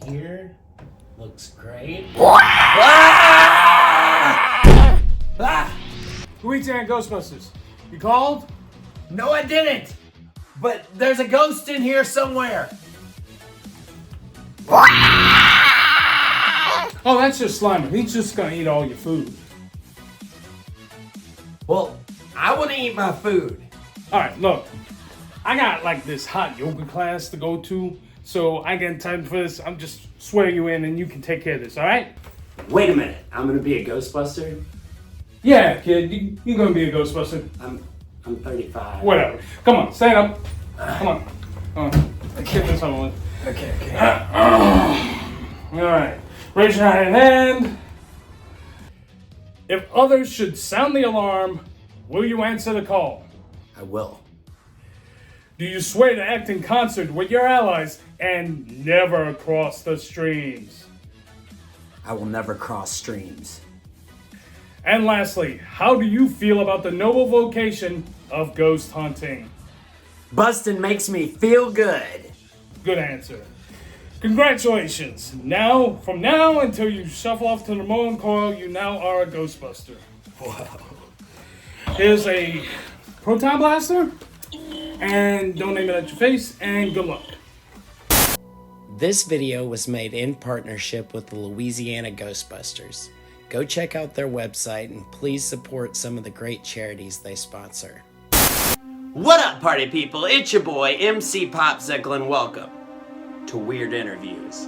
here. Looks great. Ah! Ah! Louisiana Ghostbusters. You called? No, I didn't. But there's a ghost in here somewhere. Oh, that's just Slimer. He's just gonna eat all your food. Well, I want to eat my food. Alright, look. I got like this hot yoga class to go to, so I get time for this. I'm just swear you in and you can take care of this, alright? Wait a minute. I'm gonna be a Ghostbuster. Yeah, kid, you're gonna be a Ghostbuster. I'm 35. Whatever. Come on, stand up. Come on. Come on. Get this on with. Okay. Alright. Raise your right hand. If others should sound the alarm, will you answer the call? I will. Do you swear to act in concert with your allies and never cross the streams? I will never cross streams. And lastly, how do you feel about the noble vocation of ghost hunting? Bustin' makes me feel good. Good answer. Congratulations. Now, from now until you shuffle off to the Mullen Coil, you now are a Ghostbuster. Wow. Here's a proton blaster, and don't aim it at your face, and good luck. This video was made in partnership with the Louisiana Ghostbusters. Go check out their website and please support some of the great charities they sponsor. What up, party people? It's your boy, MC Popsicle, and welcome to Weird Interviews.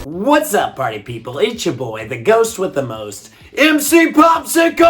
What's up, party people? It's your boy, the ghost with the most, MC Popsicle!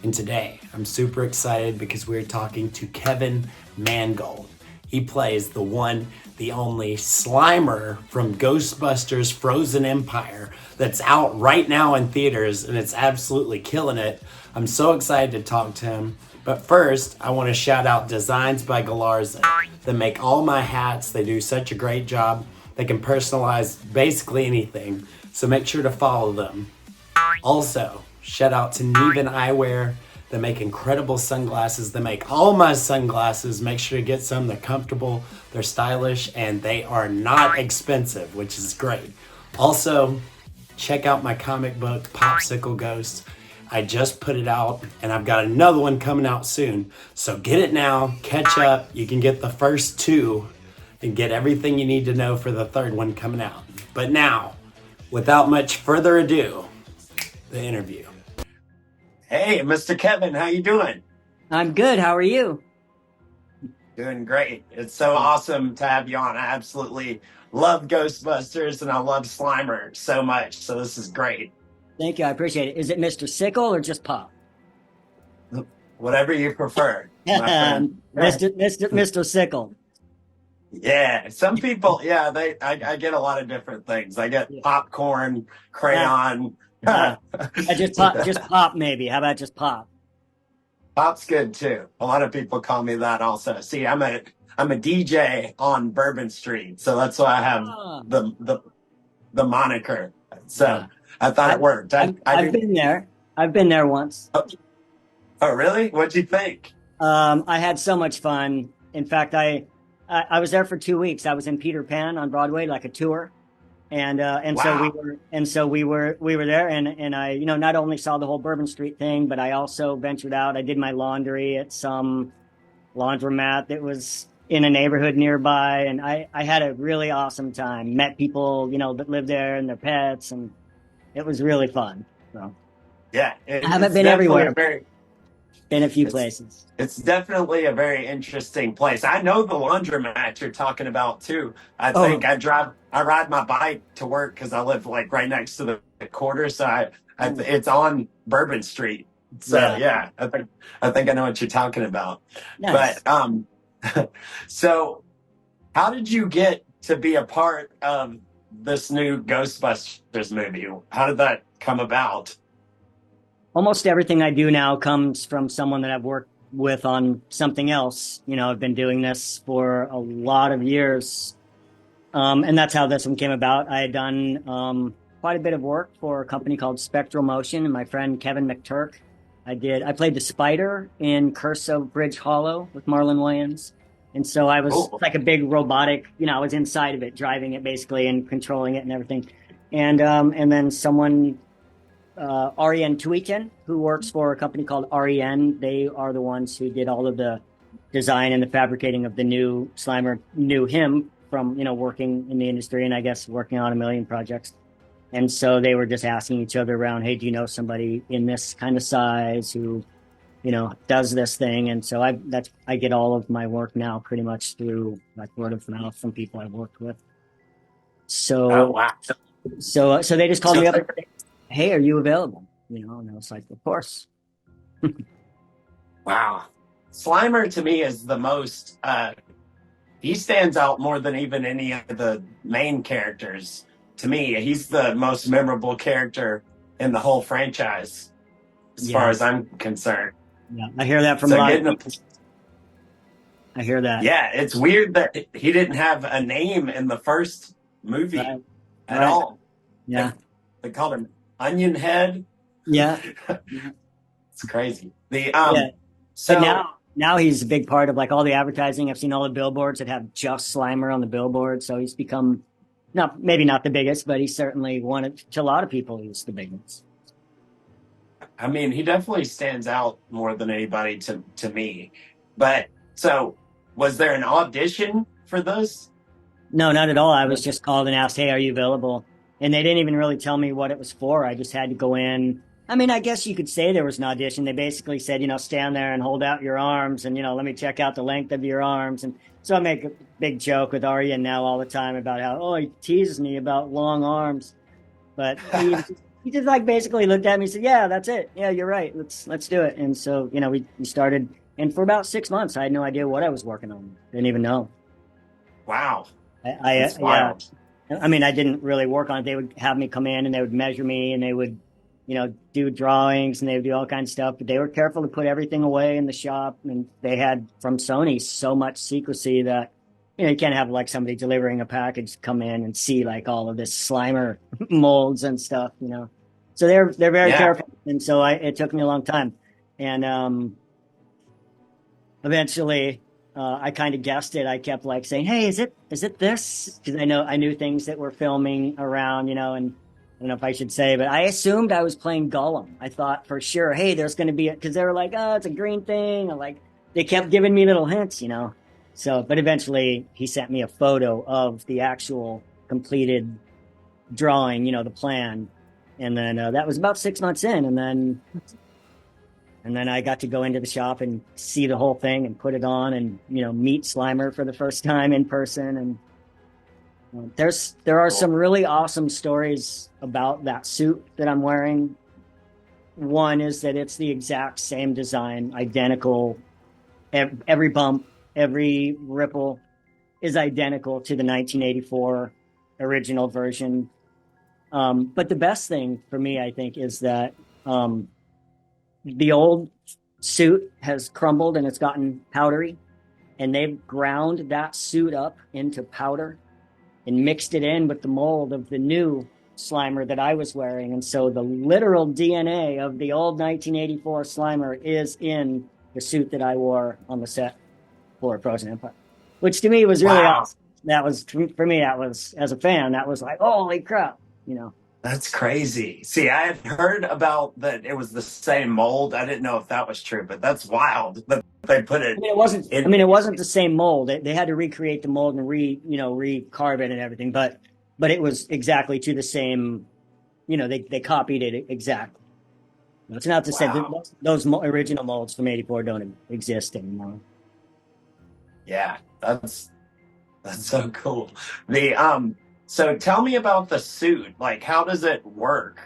And today, I'm super excited because we're talking to Kevin Mangold. He plays the one, the only Slimer from Ghostbusters Frozen Empire that's out right now in theaters, and it's absolutely killing it. I'm so excited to talk to him. But first, I want to shout out Designs by Galarza. They make all my hats. They do such a great job. They can personalize basically anything. So make sure to follow them. Also, shout out to Neven Eyewear. They make incredible sunglasses. They make all my sunglasses. Make sure to get some. They're comfortable, they're stylish, and they are not expensive, which is great. Also, check out my comic book, Popsicle Ghost. I just put it out, and I've got another one coming out soon. So get it now, catch up. You can get the first two and get everything you need to know for the third one coming out. But now, without much further ado, the interview. Hey, Mr. Kevin, how you doing? I'm good. How are you? Doing great. It's so awesome to have you on. I absolutely love Ghostbusters, and I love Slimer so much. So this is great. Thank you. I appreciate it. Is it Mr. Sickle or just Pop? Whatever you prefer, my friend. Mr. Sickle. Yeah, some people, I get a lot of different things. I get popcorn, crayon. Just Pop maybe. How about just Pop? Pop's good too. A lot of people call me that also. See, I'm a DJ on Bourbon Street, so that's why I have the moniker. So I thought it worked. I've been there. I've been there once. Oh, really? What'd you think? I had so much fun. In fact, I was there for 2 weeks. I was in Peter Pan on Broadway, like a tour, and Wow. so we were there, and I not only saw the whole Bourbon Street thing, but I also ventured out. I did my laundry at some laundromat that was in a neighborhood nearby, and I had a really awesome time. Met people that live there and their pets, and it was really fun. So Yeah, I haven't it's been definitely a everywhere, very been a few it's places. it's definitely a very interesting place. I know the laundromat you're talking about too. I think Oh, I ride my bike to work because I live like right next to the quarter. So oh, it's on Bourbon Street. So yeah, yeah, I think I know what you're talking about. nice. But so how did you get to be a part of this new Ghostbusters movie? How did that come about? Almost everything I do now comes from someone that I've worked with on something else. I've been doing this for a lot of years. And that's how this one came about. I had done quite a bit of work for a company called Spectral Motion, and my friend Kevin McTurk. I played the spider in Curse of Bridge Hollow with Marlon Wayans. And so I was Cool. like a big robotic, I was inside of it, driving it basically and controlling it and everything. And then someone, REN Tuiken, who works for a company called REN, they are the ones who did all of the design and the fabricating of the new Slimer, knew him from, working in the industry and I guess working on a million projects. And so they were just asking each other around, hey, do you know somebody in this kind of size who, does this thing? And so I get all of my work now pretty much through like word of mouth from people I've worked with. Oh So wow. so they just called So me up and said, hey, are you available? And I was like, of course. wow. Slimer to me is the most he stands out more than even any of the main characters. To me, he's the most memorable character in the whole franchise, as far Yeah. as I'm concerned. Yeah. I hear that from a So lot of getting a people. I hear that. yeah, it's weird that he didn't have a name in the first movie Right. at Right. all. Yeah. They they called him Onion Head. Yeah. It's crazy. The Yeah. But so now he's a big part of like all the advertising. I've seen all the billboards that have just Slimer on the billboard. So he's become not maybe not the biggest, but he's certainly one of to a lot of people he's the biggest. I mean, he definitely stands out more than anybody to me. But so, was there an audition for this? No, not at all. I was just called and asked, hey, are you available? And they didn't even really tell me what it was for. I just had to go in. I mean, I guess you could say there was an audition. They basically said, stand there and hold out your arms and, let me check out the length of your arms. And so I make a big joke with Arya now all the time about how, oh, he teases me about long arms. But he just like basically looked at me and said, yeah, that's it. Yeah, you're right. Let's do it. And so, we started. And for about 6 months, I had no idea what I was working on. Didn't even know. Wow, I that's yeah. wild. I mean, I didn't really work on it. They would have me come in and they would measure me and they would, do drawings and they would do all kinds of stuff. But they were careful to put everything away in the shop. And they had from Sony so much secrecy that, you can't have like somebody delivering a package come in and see like all of this Slimer molds and stuff. So they're very Yeah, careful. And so it took me a long time. And eventually I kind of guessed it. I kept like saying, hey, is it this? Because I knew things that were filming around, and I don't know if I should say, but I assumed I was playing Gollum. I thought for sure, hey, there's going to be because they were like, oh, it's a green thing. And like they kept giving me little hints. So, but eventually he sent me a photo of the actual completed drawing, the plan. And then that was about 6 months in. And then I got to go into the shop and see the whole thing and put it on and, meet Slimer for the first time in person. And there are some cool. really awesome stories about that suit that I'm wearing. One is that it's the exact same design, identical. Every bump, every ripple is identical to the 1984 original version. But the best thing for me, I think, is that the old suit has crumbled and it's gotten powdery, and they've ground that suit up into powder and mixed it in with the mold of the new Slimer that I was wearing. And so the literal DNA of the old 1984 Slimer is in the suit that I wore on the set for Frozen Empire, which to me was really Wow, awesome. That was for me, that was as a fan, that was like, holy crap. that's crazy. See, I had heard about that it was the same mold. I didn't know if that was true, but that's wild that they put I it mean, it wasn't. I in. mean, it wasn't the same mold. They had to recreate the mold and recarve it and everything. But it was exactly to the same. They copied it exactly. It's not to say that Wow. those original molds from '84 don't exist anymore. Yeah, that's so cool. The so tell me about the suit. Like how does it work?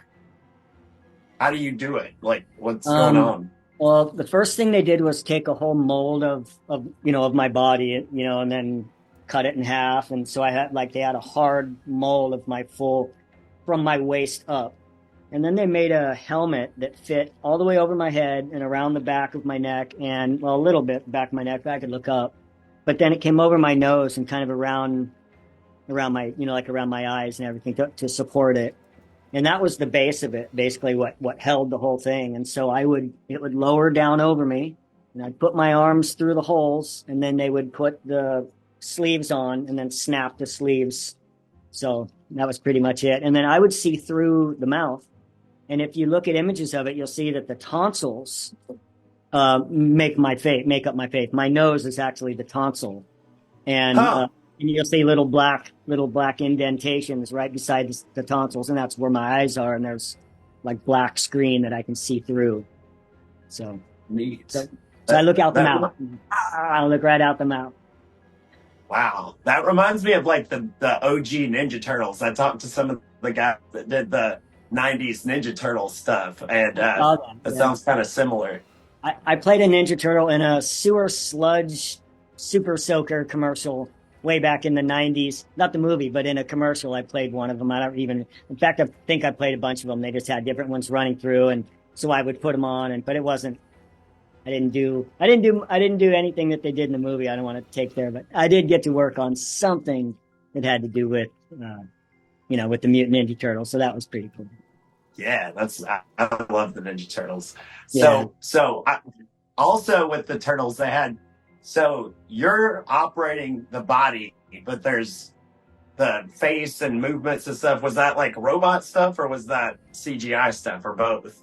How do you do it? Like what's going Um, on? well, the first thing they did was take a whole mold of my body, and then cut it in half. And so they had a hard mold of my full from my waist up. And then they made a helmet that fit all the way over my head and around the back of my neck and, well, a little bit back of my neck. I could look up. But then it came over my nose and kind of around my, like around my eyes and everything to support it. And that was the base of it, basically what held the whole thing. And so it would lower down over me, and I'd put my arms through the holes, and then they would put the sleeves on and then snap the sleeves. So that was pretty much it. And then I would see through the mouth. And if you look at images of it, you'll see that the tonsils make up my face. My nose is actually the tonsil, Huh. and you'll see little black indentations right beside the tonsils, and that's where my eyes are. And there's like black screen that I can see through. So, so, Neat. so I That look out the that mouth. I look right out the mouth. wow. That reminds me of like the OG Ninja Turtles. I talked to some of the guys that did the 90s Ninja Turtle stuff, and I saw that. it Yeah. sounds kind of similar. I played a Ninja Turtle in a sewer sludge super soaker commercial way back in the 90s. Not the movie, but in a commercial, I played one of them. In fact, I think I played a bunch of them. They just had different ones running through. And so I would put them on, but it wasn't, I didn't do anything that they did in the movie. I don't want to take there, but I did get to work on something that had to do with the Mutant Ninja Turtles. So that was pretty cool. Yeah, I love the Ninja Turtles. Yeah. Also with the turtles, they had so you're operating the body, but there's the face and movements and stuff. Was that like robot stuff or was that CGI stuff or both?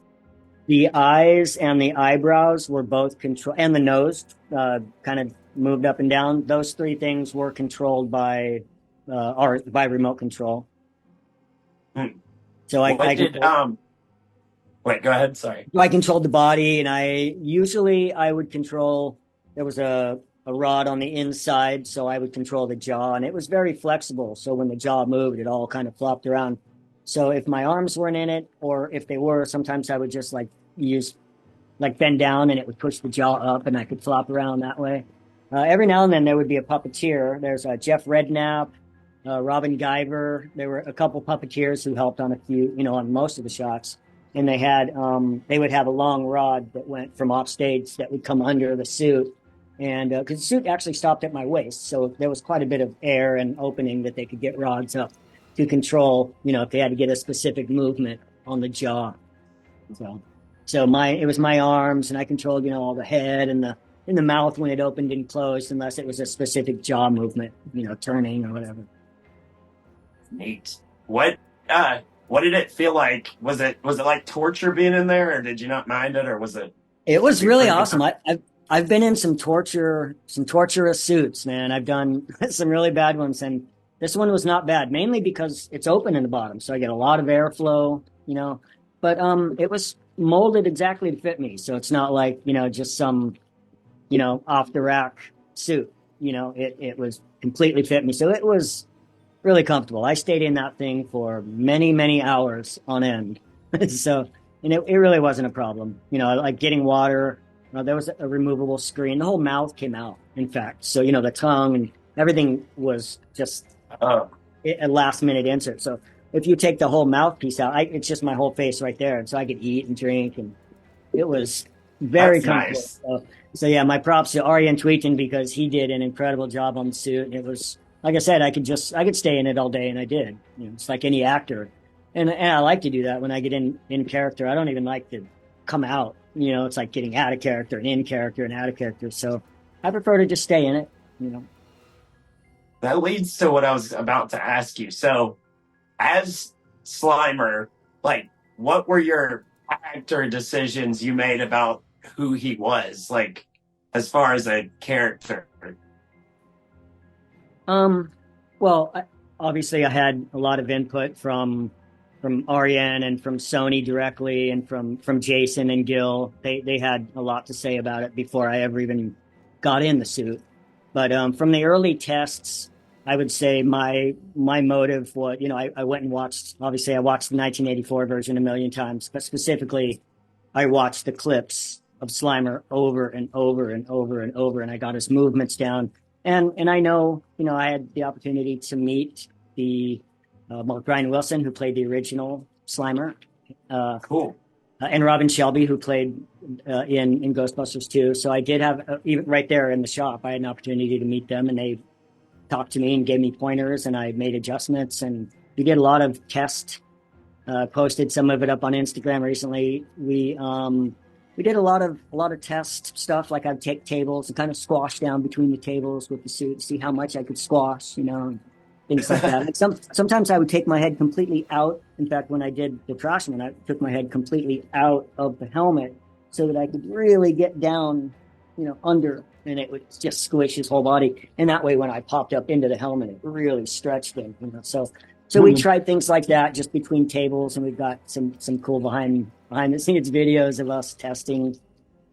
The eyes and the eyebrows were both controlled, and the nose kind of moved up and down. Those three things were controlled by remote control. Hmm. So What did wait, go ahead. Sorry. I controlled the body, and I would control. There was a rod on the inside, so I would control the jaw, and it was very flexible. So when the jaw moved, it all kind of flopped around. So if my arms weren't in it, or if they were, sometimes I would just use bend down, and it would push the jaw up, and I could flop around that way. Every now and then there would be a puppeteer. There's Jeff Redknapp, Robin Guyver. There were a couple puppeteers who helped on a few, on most of the shots. And they would have a long rod that went from off stage that would come under the suit. And because the suit actually stopped at my waist. So there was quite a bit of air and opening that they could get rods up to control, if they had to get a specific movement on the jaw. So it was my arms, and I controlled, all the head and the mouth when it opened and closed, unless it was a specific jaw movement, turning or whatever. Neat. What did it feel like? Was it like torture being in there, or did you not mind it, or was it? It was You really freaking awesome. out? I've been in some torturous suits, man. I've done some really bad ones, and this one was not bad, mainly because it's open in the bottom, so I get a lot of airflow, But it was molded exactly to fit me, so it's not like just some off the rack suit. It was completely fit me, so it was really comfortable. I stayed in that thing for many, many hours on end. So, and it really wasn't a problem. Like getting water. There was a removable screen. The whole mouth came out, in fact. So, the tongue and everything was just Oh, a last minute insert. So if you take the whole mouthpiece out, it's just my whole face right there. And so I could eat and drink, and it was very that's comfortable. nice. So yeah, my props to Arjen Tweeten, because he did an incredible job on the suit. And it was, like I said, I could stay in it all day, and I did. It's like any actor, and I like to do that when I get in character. I don't even like to come out. It's like getting out of character and in character and out of character. So I prefer to just stay in it. That leads to what I was about to ask you. So, as Slimer, like, what were your actor decisions you made about who he was, like, as far as a character? Well, obviously I had a lot of input from Ariane and from Sony directly and from Jason and Gil. They had a lot to say about it before I ever even got in the suit. But from the early tests, I would say my motive was, I went and watched. Obviously, I watched the 1984 version a million times, but specifically, I watched the clips of Slimer over and over and over and over, and I got his movements down. And I know, I had the opportunity to meet the Brian Wilson, who played the original Slimer. Cool. And Robin Shelby, who played in Ghostbusters 2. So I did have, even right there in the shop, I had an opportunity to meet them, and they talked to me and gave me pointers, and I made adjustments. And we did a lot of test, posted some of it up on Instagram recently. We did a lot of test stuff, like I'd take tables and kind of squash down between the tables with the suit, see how much I could squash, things like that. Like sometimes I would take my head completely out. In fact, when I did the Trashman, I took my head completely out of the helmet so that I could really get down, under, and it would just squish his whole body. And that way, when I popped up into the helmet, it really stretched him. So we tried things like that just between tables, and we've got some cool behind the scenes videos of us testing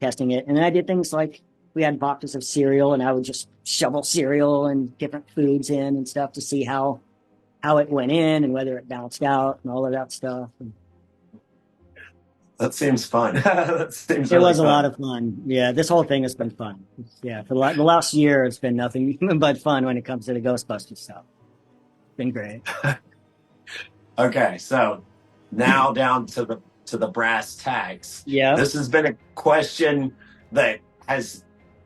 it. And then I did things like we had boxes of cereal, and I would just shovel cereal and different foods in and stuff to see how it went in and whether it bounced out and all of that stuff. That seems fun. It was a lot of fun. Yeah, this whole thing has been fun. Yeah, for the last year, it's been nothing but fun when it comes to the Ghostbusters stuff. It's been great. Okay, so now down to the brass tacks. Yeah. This has been a question that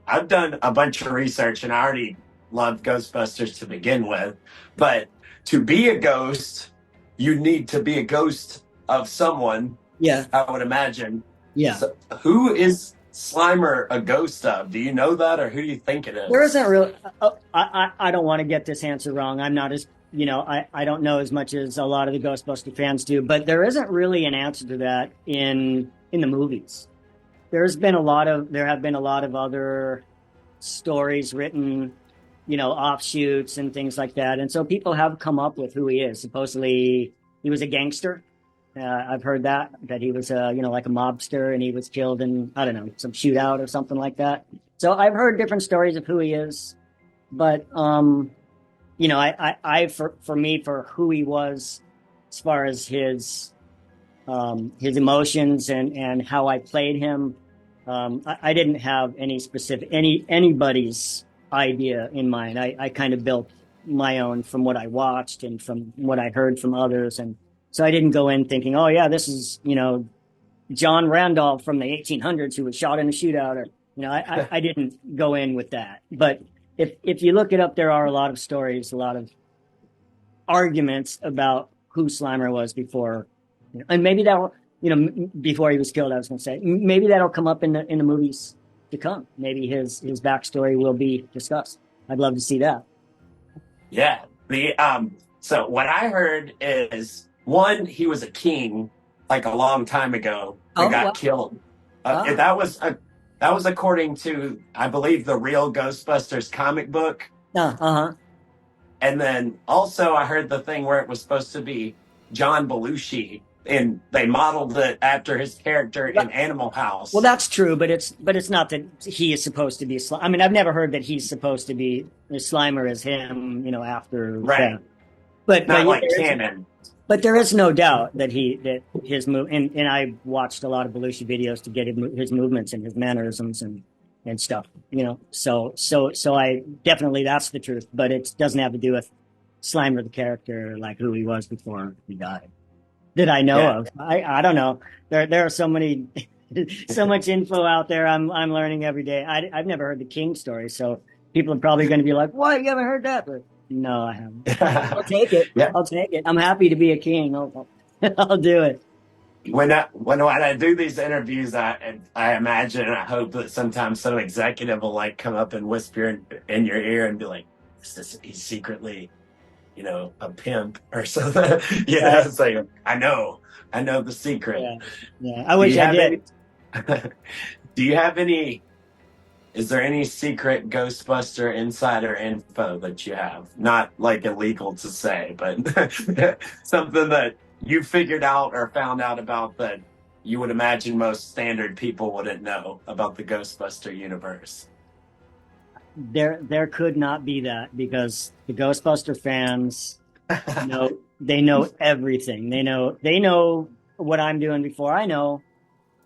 I've done a bunch of research, and I already loved Ghostbusters to begin with. But to be a ghost, you need to be a ghost of someone. Yeah. I would imagine. Yeah. So who is Slimer a ghost of? Do you know that, or who do you think it is? There isn't really. I don't want to get this answer wrong. I'm not as I don't know as much as a lot of the Ghostbuster fans do, but there isn't really an answer to that in the movies. There have been a lot of other stories written, offshoots and things like that, and so people have come up with who he is. Supposedly, he was a gangster. I've heard that he was like a mobster, and he was killed in, I don't know, some shootout or something like that. So I've heard different stories of who he is, but for me, for who he was, as far as his emotions and how I played him, I didn't have anybody's idea in mind. I kind of built my own from what I watched and from what I heard from others, and so I didn't go in thinking, oh yeah, this is John Randolph from the 1800s who was shot in a shootout, or I didn't go in with that, but. If you look it up, there are a lot of stories, a lot of arguments about who Slimer was before, and maybe that'll, before he was killed. I was going to say maybe that'll come up in the movies to come. Maybe his backstory will be discussed. I'd love to see that. Yeah. So what I heard is, one, he was a king like a long time ago that got killed. That was according to, I believe, the real Ghostbusters comic book. Uh-huh. And then also I heard the thing where it was supposed to be John Belushi, and they modeled it after his character in Animal House. Well, that's true, but it's not that he is supposed to be Slimer. I mean, I've never heard that he's supposed to be Slimer as him, after right. But not like canon. But there is no doubt that his move, and I watched a lot of Belushi videos to get his movements and his mannerisms and stuff, So I definitely, that's the truth, but it doesn't have to do with Slimer the character, like who he was before he died. That I know of. I don't know. There are so many, so much info out there. I'm learning every day. I've never heard the King story, so people are probably going to be like, "What? You haven't heard that?" But no, I haven't. I'll take it. Yeah. I'll take it. I'm happy to be a king. I'll do it. When I do these interviews, I imagine and I hope that sometimes some executive will like come up and whisper in your ear and be like, he's secretly, a pimp or something. It's like, I know the secret. Yeah. I wish I did. Do you have any? Is there any secret Ghostbuster insider info that you have? Not like illegal to say, but something that you figured out or found out about that you would imagine most standard people wouldn't know about the Ghostbuster universe? There could not be that because the Ghostbuster fans know they know everything. They know what I'm doing before I know.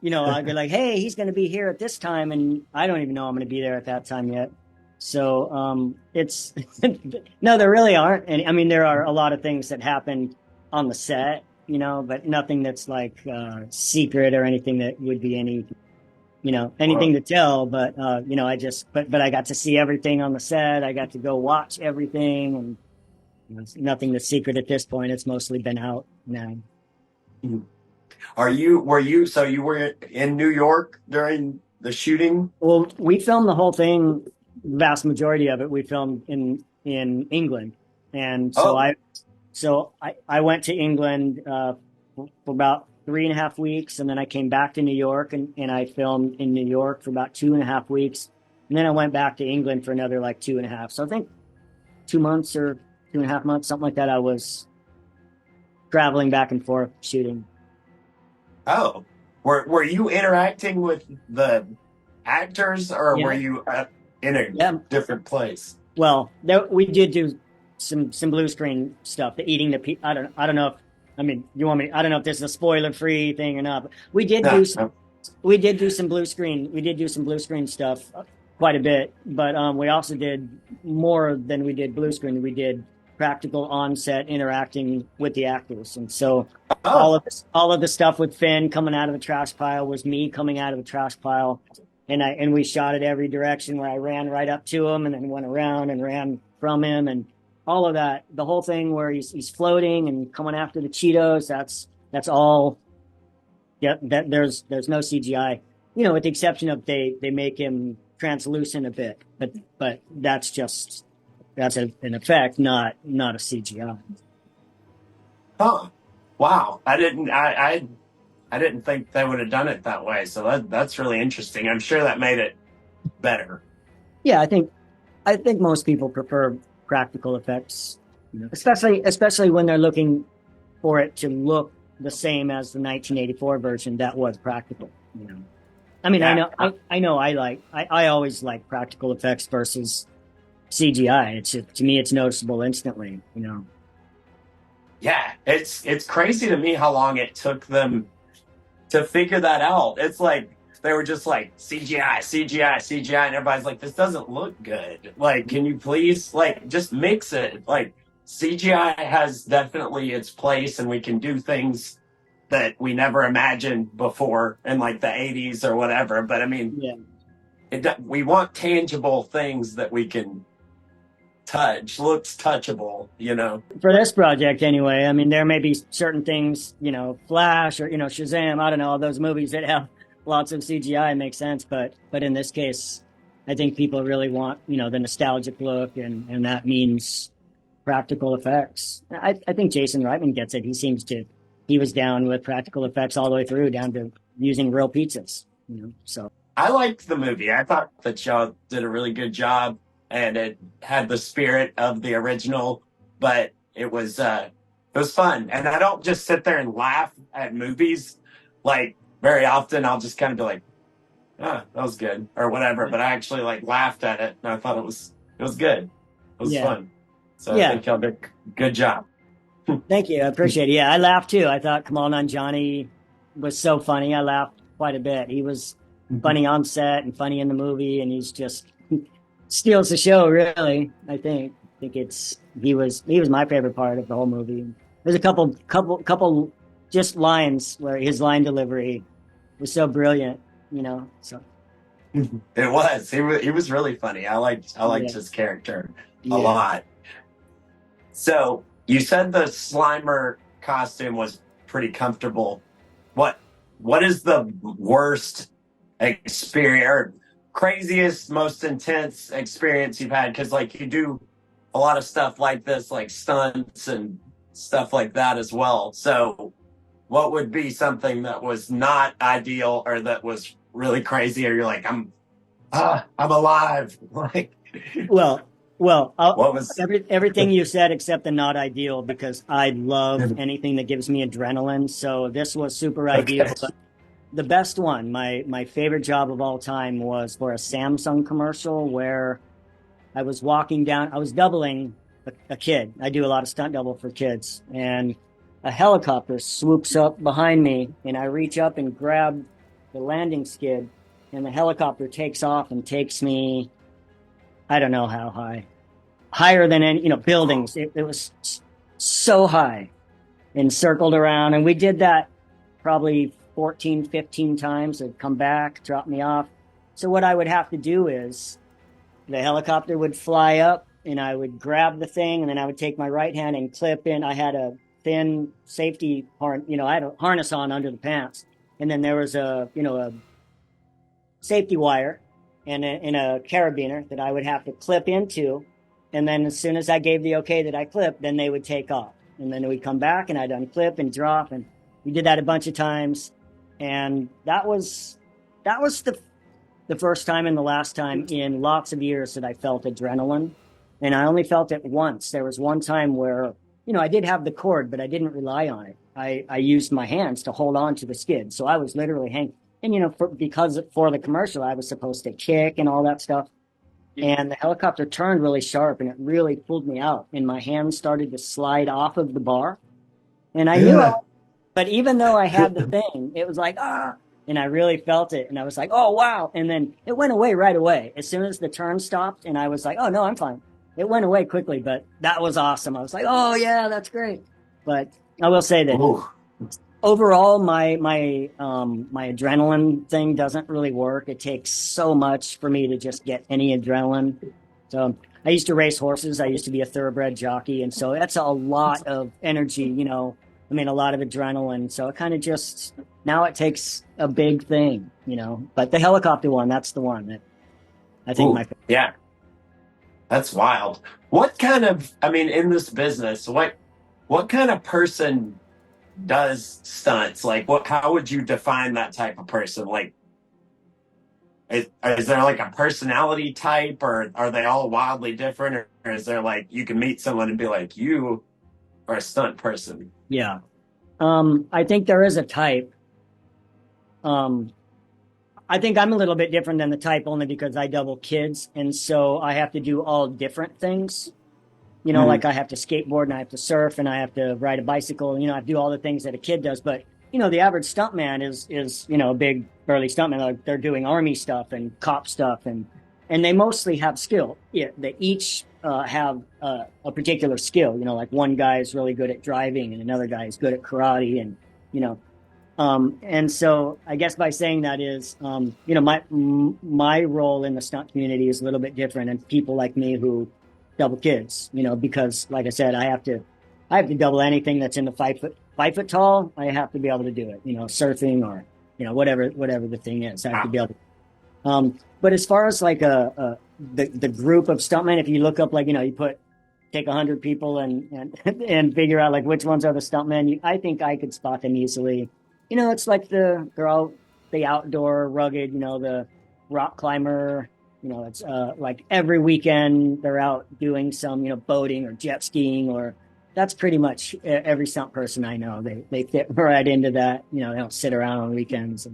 I'd be like, hey, he's going to be here at this time, and I don't even know I'm going to be there at that time yet. So it's no, there really aren't any. I mean, there are a lot of things that happen on the set, but nothing that's like secret or anything that would be anything Well, to tell. But but I got to see everything on the set. I got to go watch everything, and it's nothing that's secret at this point. It's mostly been out now. so you were in New York during the shooting? Well, we filmed the whole thing, vast majority of it, we filmed in England, and so Oh, I went to England for about 3.5 weeks, and then I came back to New York, and I filmed in New York for about 2.5 weeks, and then I went back to England for another like 2.5. So I think 2 months or 2.5 months, something like that. I was traveling back and forth shooting. oh. Were you interacting with the actors, or were Yeah, you in a yeah. different place? Well, we did do some blue screen stuff. The eating the I don't know if I mean you want me. I don't know if this is a spoiler free thing or not. But No, no. we did do some blue screen. We did do some blue screen stuff quite a bit. But we also did more than we did blue screen. We did practical on set interacting with the actors, and so Oh, all of the stuff with Finn coming out of the trash pile was me coming out of the trash pile, and we shot it every direction where I ran right up to him and then went around and ran from him and all of that. The whole thing where he's floating and coming after the Cheetos. That's all. Yeah, that there's no CGI. With the exception of they make him translucent a bit, but that's an effect, not a CGI. huh. Wow. I didn't think they would have done it that way. So that's really interesting. I'm sure that made it better. Yeah, I think most people prefer practical effects, especially when they're looking for it to look the same as the 1984 version that was practical. I mean, Yeah. I know, I always like practical effects versus CGI. To me, it's noticeable instantly. Yeah. It's crazy to me how long it took them to figure that out. It's like they were just like CGI, CGI, CGI, and everybody's like, this doesn't look good. Like, can you please like just mix it? Like CGI has definitely its place, and we can do things that we never imagined before in like the 80s or whatever. But I mean, Yeah. we want tangible things that we can touch, looks touchable. For this project anyway, I mean, there may be certain things, Flash or Shazam. I don't know, all those movies that have lots of CGI make sense, but in this case, I think people really want the nostalgic look, and that means practical effects. I think Jason Reitman gets it. He was down with practical effects all the way through, down to using real pizzas. So I liked the movie. I thought that y'all did a really good job, and it had the spirit of the original, but it was fun. And I don't just sit there and laugh at movies. Like very often I'll just kind of be like, "Ah, that was good," or whatever, but I actually like laughed at it and I thought it was good. It was yeah, fun. So I yeah. think y'all did a good job. Thank you. I appreciate it. Yeah, I laughed too. I thought Kamal Nanjiani was so funny. I laughed quite a bit. He was funny on set and funny in the movie, and he's just steals the show. Really, I think he was my favorite part of the whole movie. There's a couple just lines where his line delivery was so brilliant. So It was. He was really funny. I liked yeah, his character a yeah. lot. So you said the Slimer costume was pretty comfortable. What what is the worst experience or craziest, most intense experience you've had? Because like you do a lot of stuff like this, like stunts and stuff like that as well. So what would be something that was not ideal or that was really crazy, or you're like, I'm alive. Like Well, Well, What was everything you said except the not ideal because I love anything that gives me adrenaline. So this was super ideal. okay? But the best one, my favorite job of all time was for a Samsung commercial where I was walking down, I was doubling a kid. I do a lot of stunt double for kids, and a helicopter swoops up behind me, and I reach up and grab the landing skid, and the helicopter takes off and takes me, I don't know how high, higher than any, buildings. It was so high and circled around. And we did that probably 14, 15 times. It'd come back, drop me off. So what I would have to do is the helicopter would fly up and I would grab the thing and then I would take my right hand and clip in. I had a thin safety I had a harness on under the pants. And then there was a safety wire and a carabiner that I would have to clip into. And then as soon as I gave the okay that I clipped, then they would take off. And then we'd come back and I'd unclip and drop. And we did that a bunch of times. And that was the first time and the last time in lots of years that I felt adrenaline. And I only felt it once. There was one time where, I did have the cord, but I didn't rely on it. I used my hands to hold on to the skid. So I was literally hanging. And, because for the commercial, I was supposed to kick and all that stuff. And the helicopter turned really sharp and it really pulled me out. And my hands started to slide off of the bar. And I knew it. But even though I had the thing, it was like, and I really felt it. And I was like, oh, wow. And then it went away right away. As soon as the turn stopped and I was like, oh, no, I'm fine. It went away quickly, but that was awesome. I was like, oh, yeah, that's great. But I will say that overall, my adrenaline thing doesn't really work. It takes so much for me to just get any adrenaline. So I used to race horses. I used to be a thoroughbred jockey. And so that's a lot of energy, a lot of adrenaline. So it kind of just, now it takes a big thing, but the helicopter one, that's the one that I think my favorite. Yeah, that's wild. What kind of, in this business, what kind of person does stunts? Like how would you define that type of person? Like, is there like a personality type or are they all wildly different? Or is there like, you can meet someone and be like, you are a stunt person? Yeah. I think there is a type. I think I'm a little bit different than the type only because I double kids. And so I have to do all different things. Like I have to skateboard and I have to surf and I have to ride a bicycle. I do all the things that a kid does. But, the average stuntman is a big burly stuntman. Like they're doing army stuff and cop stuff. And they mostly have skill. Yeah, they each have a particular skill. Like one guy is really good at driving and another guy is good at karate. And, and so I guess by saying that is, my role in the stunt community is a little bit different. And people like me who double kids, because like I said, I have to double anything that's in the 5 foot tall. I have to be able to do it, surfing or, whatever the thing is, I have to be able to. But as far as like the group of stuntmen, if you look up, like, take 100 people and figure out like which ones are the stuntmen, I think I could spot them easily. It's like they're all the outdoor rugged, the rock climber, it's like every weekend they're out doing some, boating or jet skiing, or that's pretty much every stunt person I know. They fit right into that. They don't sit around on weekends.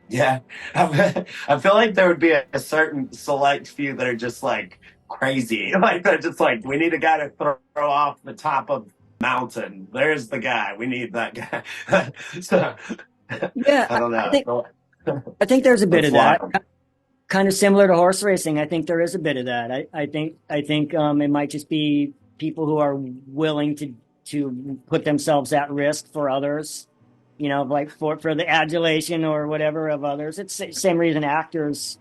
Yeah. I feel like there would be a certain select few that are just like crazy. Like they're just like, we need a guy to throw off the top of the mountain. There's the guy. We need that guy. So yeah, I don't know. I think there's a bit of that. Wild. Kind of similar to horse racing. I think there is a bit of that. I think it might just be people who are willing to put themselves at risk for others, like for the adulation or whatever of others. It's the same reason actors,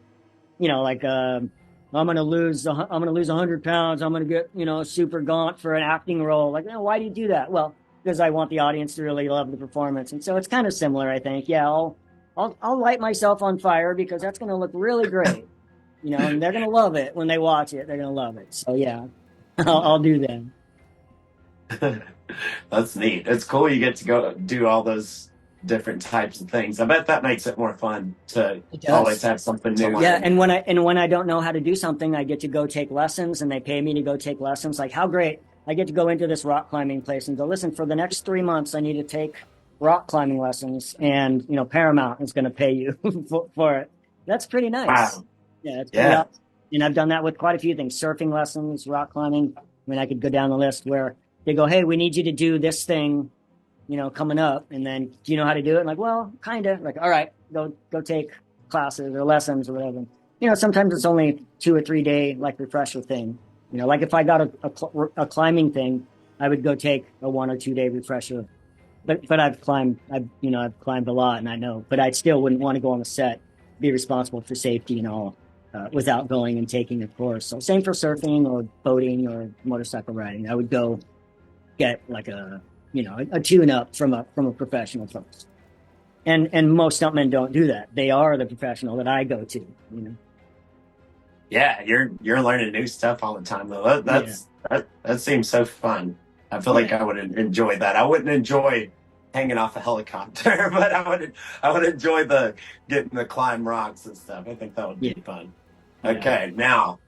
like I'm going to lose 100 pounds. I'm going to get, super gaunt for an acting role. Like, why do you do that? Well, because I want the audience to really love the performance. And so it's kind of similar, I think. Yeah, I'll light myself on fire because that's going to look really great, and they're going to love it when they watch it. They're going to love it. So yeah, I'll do that. That's neat. It's cool. You get to go do all those different types of things. I bet that makes it more fun to It does. always have something new. Yeah, and when I don't know how to do something, I get to go take lessons, and they pay me to go take lessons. Like, how great! I get to go into this rock climbing place and go, listen, for the next 3 months, I need to take rock climbing lessons, and Paramount is going to pay you for it. That's pretty nice. Wow. Yeah, it's pretty awesome. And I've done that with quite a few things: surfing lessons, rock climbing. I mean, I could go down the list where they go, hey, we need you to do this thing, coming up, and then, do you know how to do it? I'm like, well, kind of. Like, all right, go take classes or lessons or whatever. Sometimes it's only 2 or 3 day like refresher thing. Like if I got a climbing thing, I would go take a 1 or 2 day refresher. But I've climbed a lot, and I know, but I still wouldn't want to go on a set, be responsible for safety and all, without going and taking a course. So same for surfing or boating or motorcycle riding. I would go get like a tune up from a professional first. And most stuntmen don't do that. They are the professional that I go to. Yeah, you're learning new stuff all the time though. That seems so fun. I feel like I would enjoy that. I wouldn't enjoy hanging off a helicopter, but I would enjoy getting to climb rocks and stuff. I think that would be fun. Okay, now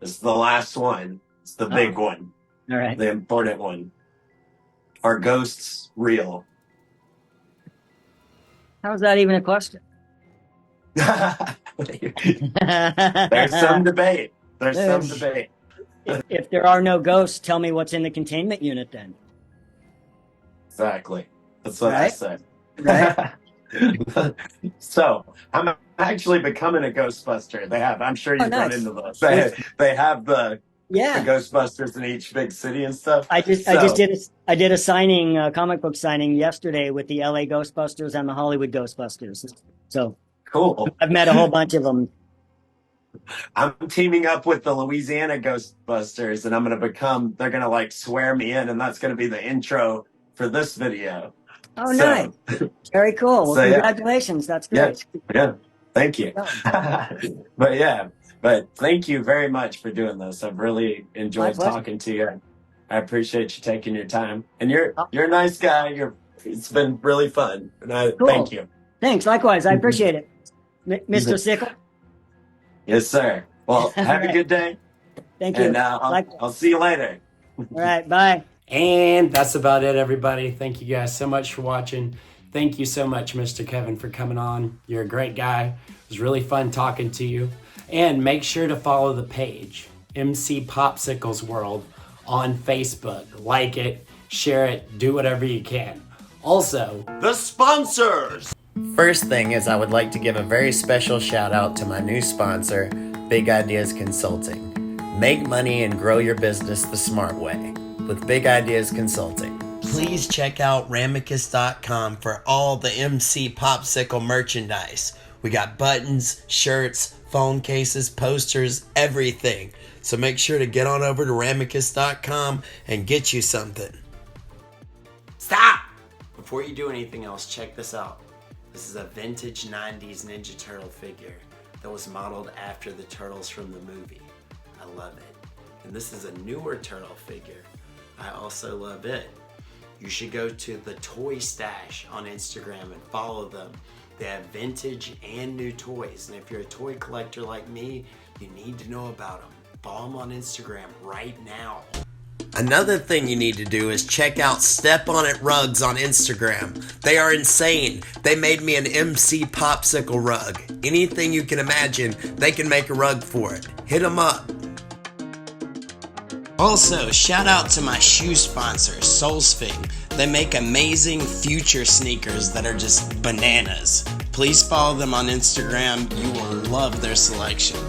this is the last one. It's the big one. All right. The important one. Are ghosts real? How's that even a question? There's some debate. If there are no ghosts, tell me what's in the containment unit then. Exactly. That's what I said. Right. So I'm actually becoming a Ghostbuster. I'm sure you've run into those. They have the Ghostbusters in each big city and stuff. I did a signing, comic book signing yesterday with the LA Ghostbusters and the Hollywood Ghostbusters. So cool. I've met a whole bunch of them. I'm teaming up with the Louisiana Ghostbusters, and they're going to like swear me in, and that's going to be the intro for this video. Oh, nice. Very cool. Well, congratulations. That's great. Yeah. Thank you. But thank you very much for doing this. I've really enjoyed talking to you. I appreciate you taking your time. And you're a nice guy. It's been really fun. And thank you. Thanks. Likewise. I appreciate it. Mr. Sickle? Yes, sir. Well, have a good day. Thank you. And I'll see you later. All right. Bye. And that's about it, everybody. Thank you guys so much for watching. Thank you so much, Mr. Kevin, for coming on. You're a great guy. It was really fun talking to you. And make sure to follow the page, MC Popsicle's World, on Facebook. Like it, share it, do whatever you can. Also, the sponsors! First thing is I would like to give a very special shout out to my new sponsor, Big Ideas Consulting. Make money and grow your business the smart way with Big Ideas Consulting. Please check out Ramicus.com for all the MC Popsicle merchandise. We got buttons, shirts, phone cases, posters, everything. So make sure to get on over to Ramicus.com and get you something. Stop! Before you do anything else, check this out. This is a vintage 90s Ninja Turtle figure that was modeled after the turtles from the movie. I love it. And this is a newer turtle figure. I also love it. You should go to the Toy Stash on Instagram and follow them. They have vintage and new toys. And if you're a toy collector like me, you need to know about them. Follow them on Instagram right now. Another thing you need to do is check out Step On It Rugs on Instagram. They are insane. They made me an MC Popsicle rug. Anything you can imagine, they can make a rug for it. Hit them up. Also, shout out to my shoe sponsor, Solsfing. They make amazing future sneakers that are just bananas. Please follow them on Instagram. You will love their selection.